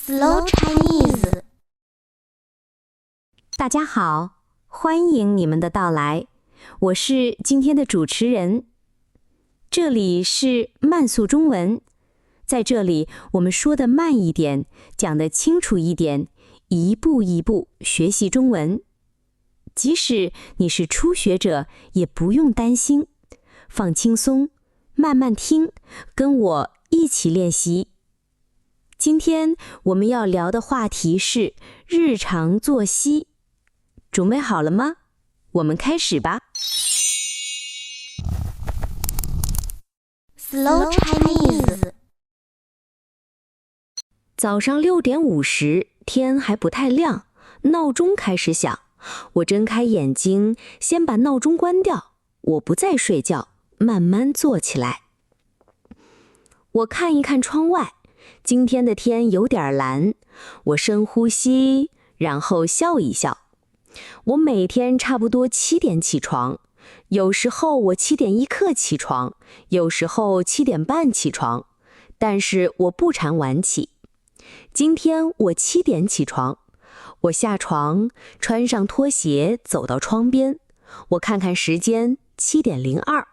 Slow Chinese。 大家好，欢迎你们的到来，我是今天的主持人。这里是慢速中文，在这里我们说的慢一点，讲得清楚一点，一步一步学习中文。即使你是初学者，也不用担心，放轻松，慢慢听，跟我一起练习。今天我们要聊的话题是日常作息，准备好了吗？我们开始吧。Slow Chinese。 早上6点50，天还不太亮，闹钟开始响。我睁开眼睛，先把闹钟关掉，我不再睡觉，慢慢坐起来。我看一看窗外，今天的天有点蓝，我深呼吸，然后笑一笑。我每天差不多7点起床，有时候我7点1刻起床，有时候7点半起床，但是我不常晚起。今天我7点起床，我下床，穿上拖鞋，走到窗边，我看看时间，7点02。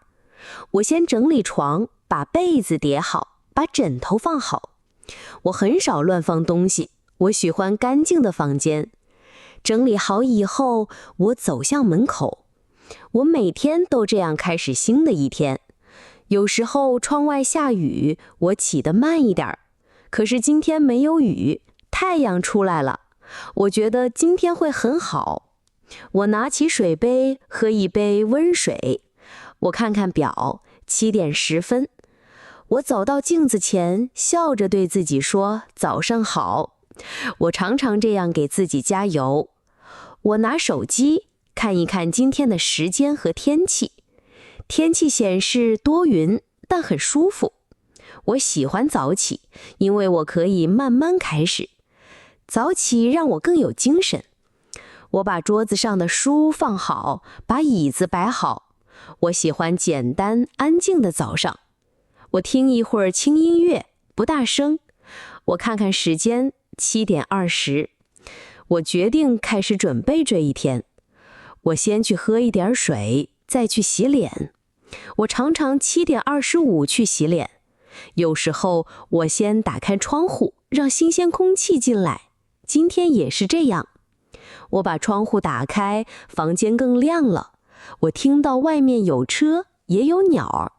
我先整理床，把被子叠好，把枕头放好。我很少乱放东西，我喜欢干净的房间。整理好以后，我走向门口。我每天都这样开始新的一天。有时候窗外下雨，我起得慢一点，可是今天没有雨，太阳出来了。我觉得今天会很好。我拿起水杯，喝一杯温水。我看看表，7点10分。我走到镜子前，笑着对自己说：“早上好。”我常常这样给自己加油。我拿手机看一看今天的时间和天气。天气显示多云，但很舒服。我喜欢早起，因为我可以慢慢开始。早起让我更有精神。我把桌子上的书放好，把椅子摆好。我喜欢简单安静的早上。我听一会儿轻音乐，不大声。我看看时间，7点20。我决定开始准备这一天。我先去喝一点水，再去洗脸。我常常7点25去洗脸。有时候我先打开窗户，让新鲜空气进来。今天也是这样。我把窗户打开，房间更亮了。我听到外面有车，也有鸟。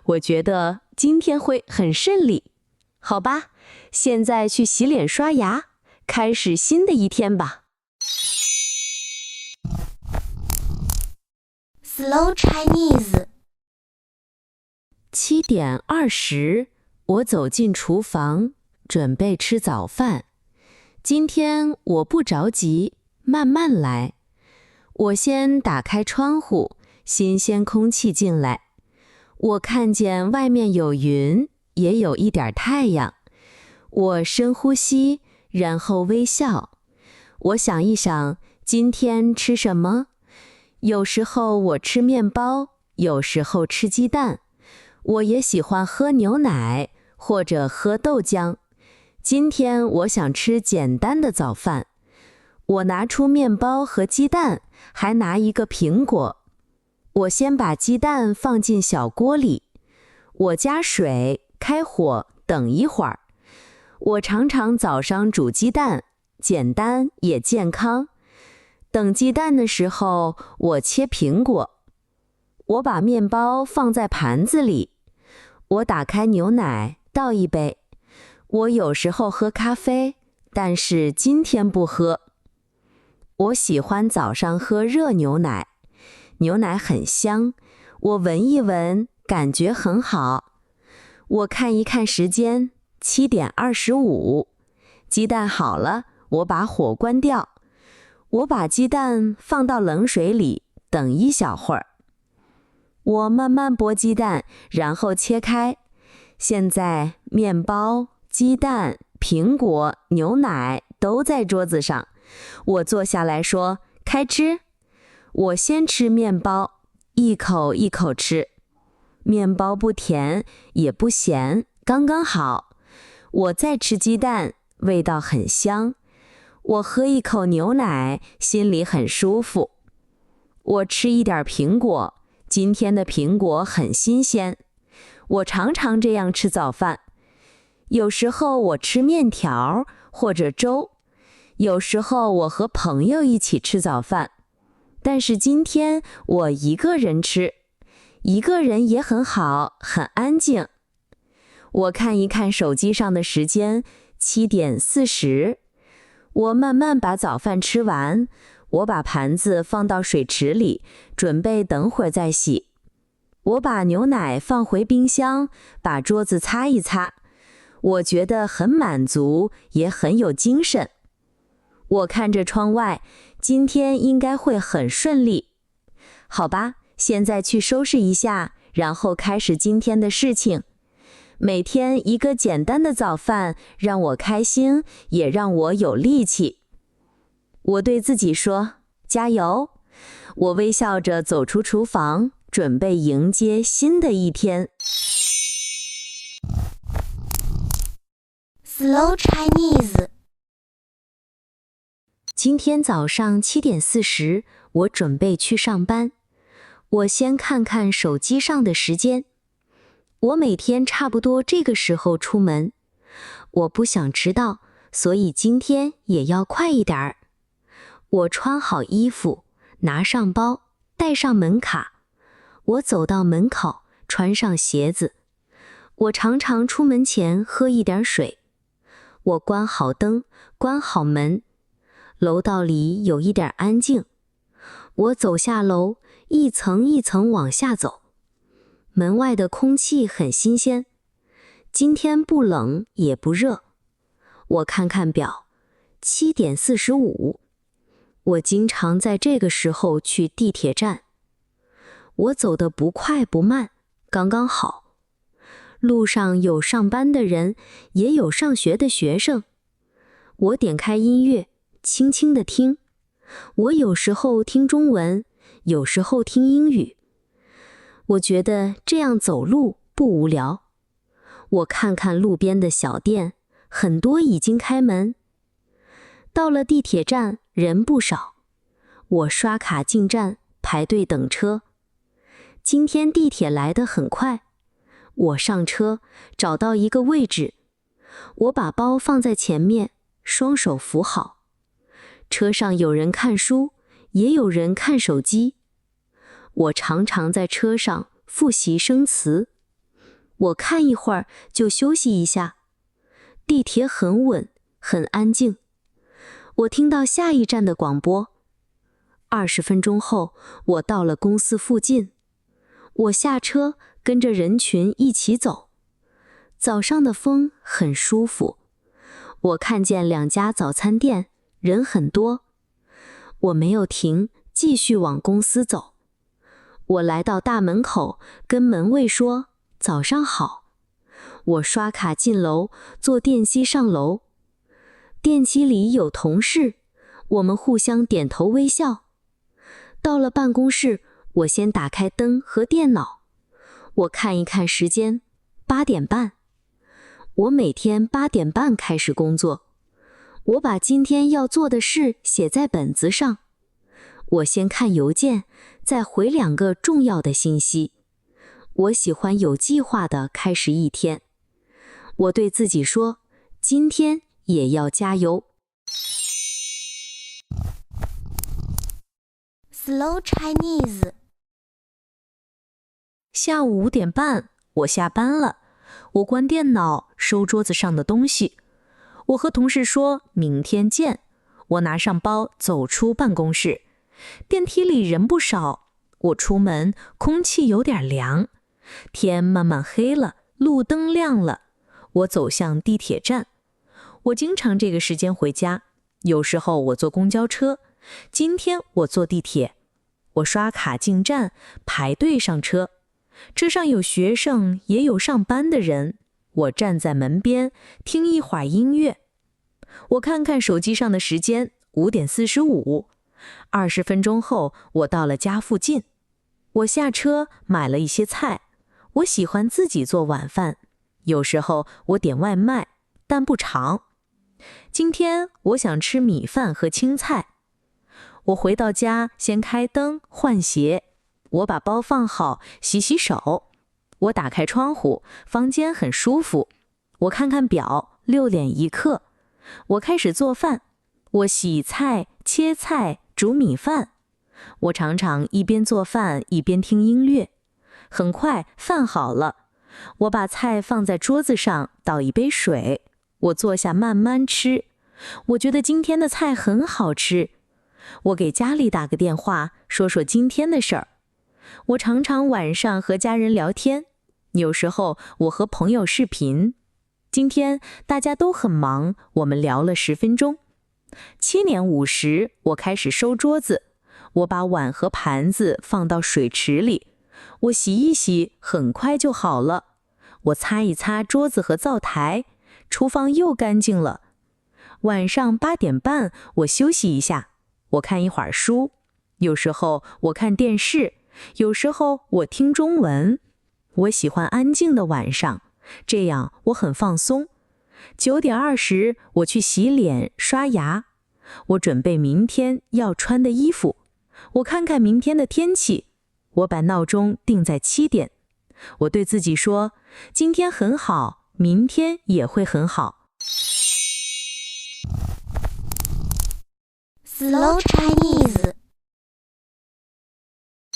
我觉得今天会很顺利。好吧，现在去洗脸刷牙，开始新的一天吧。Slow Chinese。 7点20，我走进厨房，准备吃早饭。今天我不着急，慢慢来。我先打开窗户，新鲜空气进来。我看见外面有云，也有一点太阳。我深呼吸，然后微笑。我想一想，今天吃什么？有时候我吃面包，有时候吃鸡蛋。我也喜欢喝牛奶，或者喝豆浆。今天我想吃简单的早饭。我拿出面包和鸡蛋，还拿一个苹果。我先把鸡蛋放进小锅里。我加水，开火，等一会儿。我常常早上煮鸡蛋，简单也健康。等鸡蛋的时候，我切苹果。我把面包放在盘子里。我打开牛奶，倒一杯。我有时候喝咖啡，但是今天不喝。我喜欢早上喝热牛奶，牛奶很香，我闻一闻，感觉很好。我看一看时间，7点25。鸡蛋好了，我把火关掉。我把鸡蛋放到冷水里，等一小会儿。我慢慢剥鸡蛋，然后切开。现在面包、鸡蛋、苹果、牛奶都在桌子上。我坐下来说：“开吃。”我先吃面包，一口一口吃。面包不甜也不咸，刚刚好。我再吃鸡蛋，味道很香。我喝一口牛奶，心里很舒服。我吃一点苹果，今天的苹果很新鲜。我常常这样吃早饭。有时候我吃面条或者粥，有时候我和朋友一起吃早饭。但是今天我一个人吃，一个人也很好，很安静。我看一看手机上的时间，7点40。我慢慢把早饭吃完，我把盘子放到水池里，准备等会儿再洗。我把牛奶放回冰箱，把桌子擦一擦。我觉得很满足，也很有精神。我看着窗外，今天应该会很顺利。好吧，现在去收拾一下，然后开始今天的事情。每天一个简单的早饭，让我开心，也让我有力气。我对自己说，加油！我微笑着走出厨房，准备迎接新的一天。Slow Chinese。今天早上7点40，我准备去上班。我先看看手机上的时间。我每天差不多这个时候出门。我不想迟到，所以今天也要快一点儿。我穿好衣服，拿上包，带上门卡。我走到门口，穿上鞋子。我常常出门前喝一点水。我关好灯，关好门。楼道里有一点安静。我走下楼，一层一层往下走。门外的空气很新鲜，今天不冷也不热。我看看表，7点45。我经常在这个时候去地铁站。我走得不快不慢，刚刚好。路上有上班的人，也有上学的学生。我点开音乐，轻轻地听。我有时候听中文，有时候听英语。我觉得这样走路不无聊。我看看路边的小店，很多已经开门。到了地铁站，人不少。我刷卡进站，排队等车。今天地铁来得很快。我上车，找到一个位置。我把包放在前面，双手扶好。车上有人看书，也有人看手机。我常常在车上复习生词。我看一会儿就休息一下。地铁很稳，很安静。我听到下一站的广播。20分钟后，我到了公司附近。我下车，跟着人群一起走。早上的风很舒服。我看见2家早餐店，人很多。我没有停，继续往公司走。我来到大门口，跟门卫说早上好。我刷卡进楼，坐电梯上楼。电梯里有同事，我们互相点头微笑。到了办公室，我先打开灯和电脑。我看一看时间，8点半。我每天8点半开始工作。我把今天要做的事写在本子上。我先看邮件，再回2个重要的信息。我喜欢有计划地开始一天。我对自己说，今天也要加油。Slow Chinese。下午5点半，我下班了。我关电脑，收桌子上的东西。我和同事说明天见。我拿上包，走出办公室。电梯里人不少。我出门，空气有点凉。天慢慢黑了，路灯亮了。我走向地铁站。我经常这个时间回家，有时候我坐公交车。今天我坐地铁。我刷卡进站，排队上车。车上有学生，也有上班的人。我站在门边，听一会儿音乐。我看看手机上的时间，5点45。20分钟后，我到了家附近。我下车买了一些菜。我喜欢自己做晚饭，有时候我点外卖，但不常。今天我想吃米饭和青菜。我回到家，先开灯换鞋，我把包放好，洗洗手。我打开窗户，房间很舒服。我看看表，6点1刻。我开始做饭，我洗菜、切菜、煮米饭。我常常一边做饭一边听音乐。很快饭好了，我把菜放在桌子上，倒一杯水。我坐下慢慢吃。我觉得今天的菜很好吃。我给家里打个电话，说说今天的事儿。我常常晚上和家人聊天，有时候我和朋友视频。今天大家都很忙，我们聊了10分钟。7点50，我开始收桌子。我把碗和盘子放到水池里，我洗一洗，很快就好了。我擦一擦桌子和灶台，厨房又干净了。晚上8点半，我休息一下，我看一会儿书。有时候我看电视，有时候我听中文。我喜欢安静的晚上，这样我很放松。9点20，我去洗脸、刷牙。我准备明天要穿的衣服。我看看明天的天气。我把闹钟定在7点。我对自己说，今天很好，明天也会很好。Slow Chinese